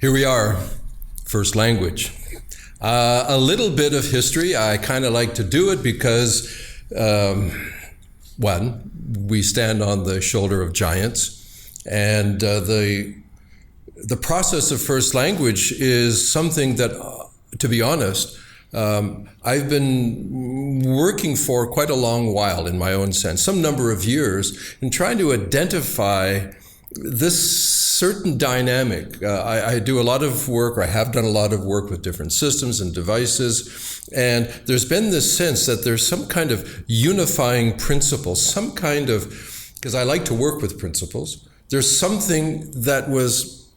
Here we are, first language. A little bit of history. I kind of like to do it because, one, we stand on the shoulder of giants, and the process of first language is something that, to be honest, I've been working for quite a long while in my own sense, some number of years, in trying to identify this certain dynamic. I do a lot of work, or I have done a lot of work with different systems and devices, and there's been this sense that there's some kind of unifying principle, some kind of, because I like to work with principles, there's something that was,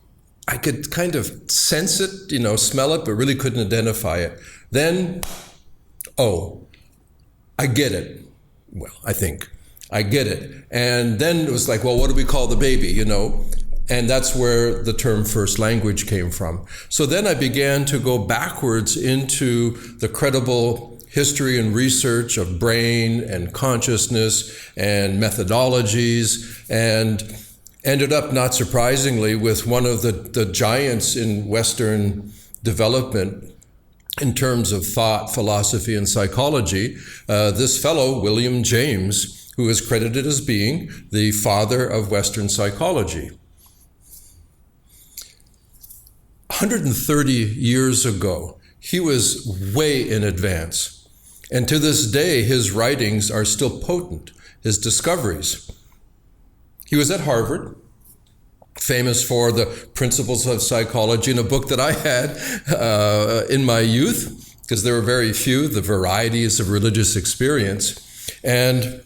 I could kind of sense it, smell it, but really couldn't identify it. Then, I get it. Well, I think I get it. And then it was like, well, what do we call the baby, And that's where the term first language came from. So then I began to go backwards into the credible history and research of brain and consciousness and methodologies, and ended up, not surprisingly, with one of the giants in Western development in terms of thought, philosophy, and psychology, this fellow, William James, who is credited as being the father of Western psychology. 130 years ago, he was way in advance. And to this day, his writings are still potent, his discoveries. He was at Harvard, famous for the principles of psychology, in a book that I had in my youth, because there were very few, the varieties of religious experience. And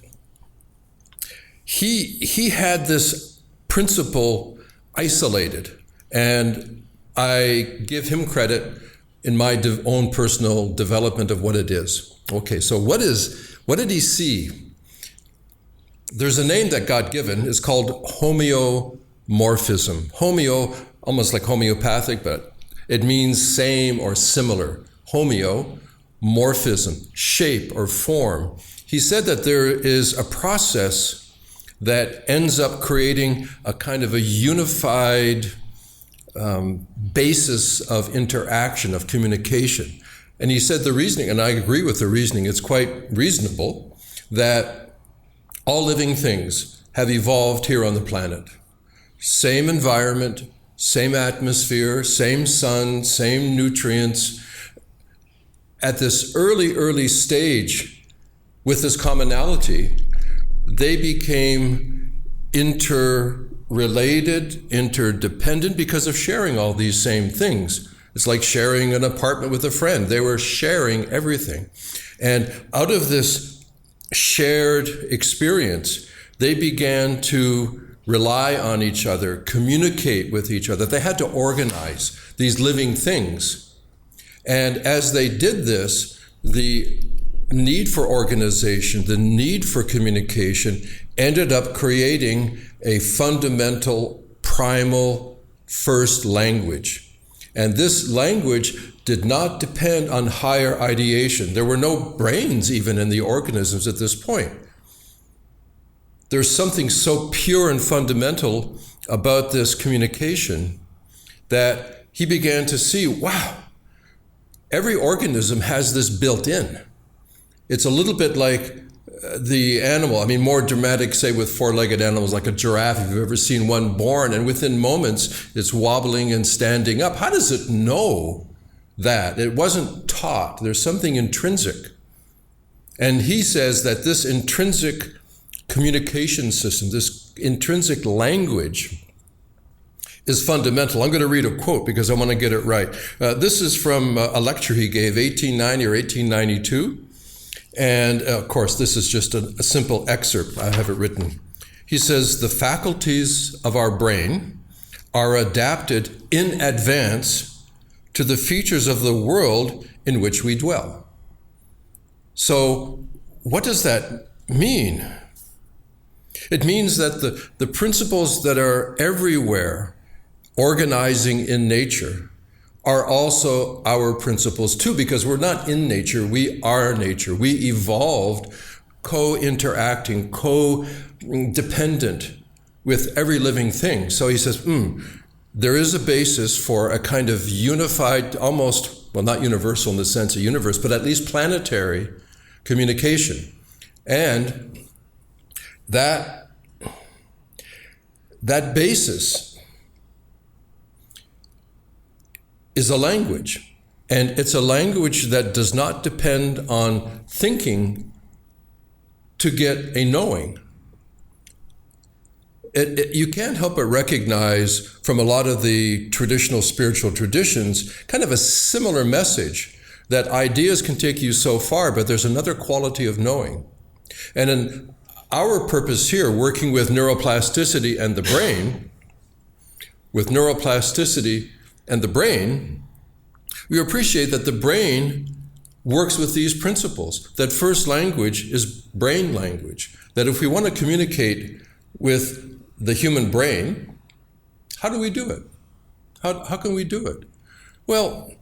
he had this principle isolated, and I give him credit in my own personal development of what it is. Okay, so what did he see? There's a name that got given. It's called homeomorphism. Homeo, almost like homeopathic, but it means same or similar. Homeomorphism, shape or form. He said that there is a process that ends up creating a kind of a unified basis of interaction, of communication. And he said the reasoning, and I agree with the reasoning, it's quite reasonable, that all living things have evolved here on the planet. Same environment, same atmosphere, same sun, same nutrients. At this early stage, with this commonality, they became interrelated, interdependent because of sharing all these same things. It's like sharing an apartment with a friend. They were sharing everything. And out of this shared experience, they began to rely on each other, communicate with each other. They had to organize these living things. And as they did this, the need for organization, the need for communication ended up creating a fundamental, primal first language. And this language did not depend on higher ideation. There were no brains even in the organisms at this point. There's something so pure and fundamental about this communication that he began to see, wow, every organism has this built in. It's a little bit like the animal, more dramatic, say, with four-legged animals like a giraffe, if you've ever seen one born, and within moments it's wobbling and standing up. How does it know that? It wasn't taught. There's something intrinsic. And he says that this intrinsic communication system, this intrinsic language, is fundamental. I'm going to read a quote because I want to get it right. This is from a lecture he gave, 1890 or 1892. And of course, this is just a simple excerpt. I have it written. He says, the faculties of our brain are adapted in advance to the features of the world in which we dwell. So what does that mean? It means that the principles that are everywhere organizing in nature are also our principles too, because we're not in nature, we are nature. We evolved co-interacting, co-dependent with every living thing. So he says, there is a basis for a kind of unified, almost, well, not universal in the sense of universe, but at least planetary communication. And that basis is a language. And it's a language that does not depend on thinking to get a knowing. You can't help but recognize from a lot of the traditional spiritual traditions kind of a similar message that ideas can take you so far, but there's another quality of knowing. And in our purpose here, working with neuroplasticity and the brain, we appreciate that the brain works with these principles, that first language is brain language, that if we want to communicate with the human brain, how do we do it? How can we do it? Well,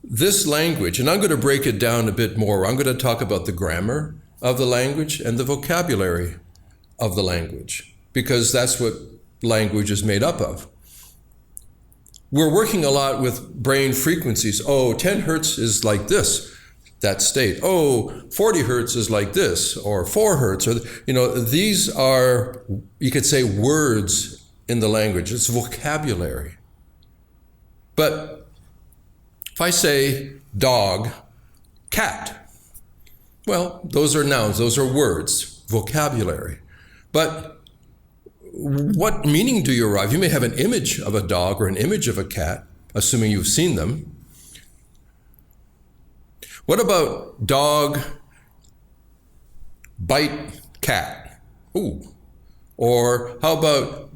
this language, and I'm going to break it down a bit more. I'm going to talk about the grammar of the language and the vocabulary of the language, because that's what language is made up of. We're working a lot with brain frequencies. Oh, 10 hertz is like this, that state. Oh, 40 hertz is like this, or 4 hertz, or, these are, you could say, words in the language. It's vocabulary. But if I say dog, cat, well, those are nouns, those are words, vocabulary. But what meaning do you arrive? You may have an image of a dog or an image of a cat, assuming you've seen them. What about dog, bite, cat? Ooh. Or how about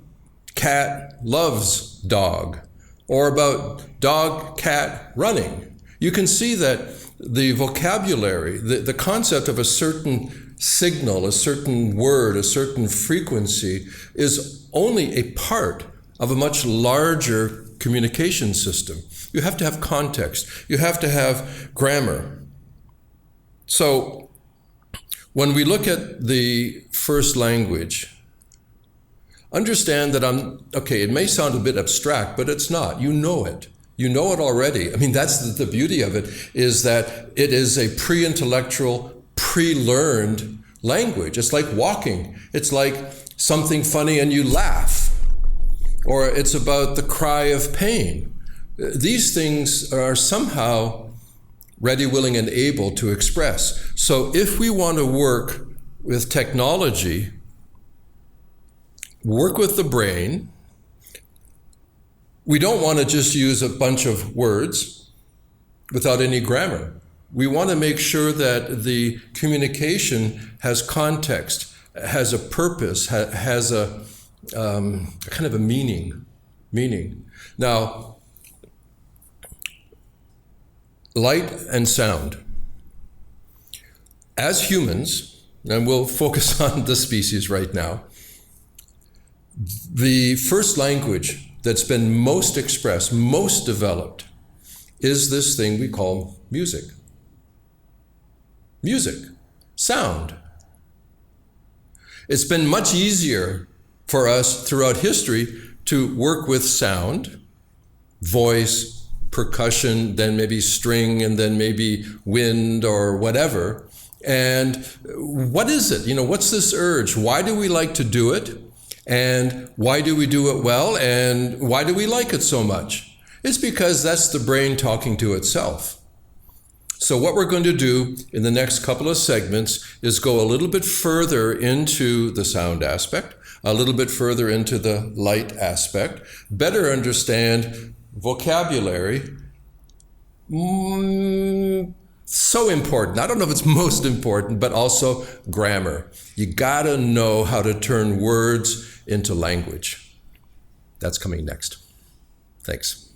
cat loves dog? Or about dog, cat, running? You can see that the vocabulary, the concept of a certain signal, a certain word, a certain frequency is only a part of a much larger communication system. You have to have context. You have to have grammar. So when we look at the first language, understand that it may sound a bit abstract, but it's not. You know it. You know it already. I mean, that's the beauty of it, is that it is a pre-intellectual, pre-learned language. It's like walking. It's like something funny and you laugh. Or it's about the cry of pain. These things are somehow ready, willing, and able to express. So if we want to work with technology, work with the brain, we don't want to just use a bunch of words without any grammar. We want to make sure that the communication has context, has a purpose, has a kind of a meaning. Now, light and sound. As humans, and we'll focus on the species right now, the first language that's been most expressed, most developed, is this thing we call music. Music, sound. It's been much easier for us throughout history to work with sound, voice, percussion, then maybe string, and then maybe wind or whatever. And what is it? What's this urge? Why do we like to do it? And why do we do it well? And why do we like it so much? It's because that's the brain talking to itself. So what we're going to do in the next couple of segments is go a little bit further into the sound aspect, a little bit further into the light aspect, better understand vocabulary. So important. I don't know if it's most important, but also grammar. You gotta know how to turn words into language. That's coming next. Thanks.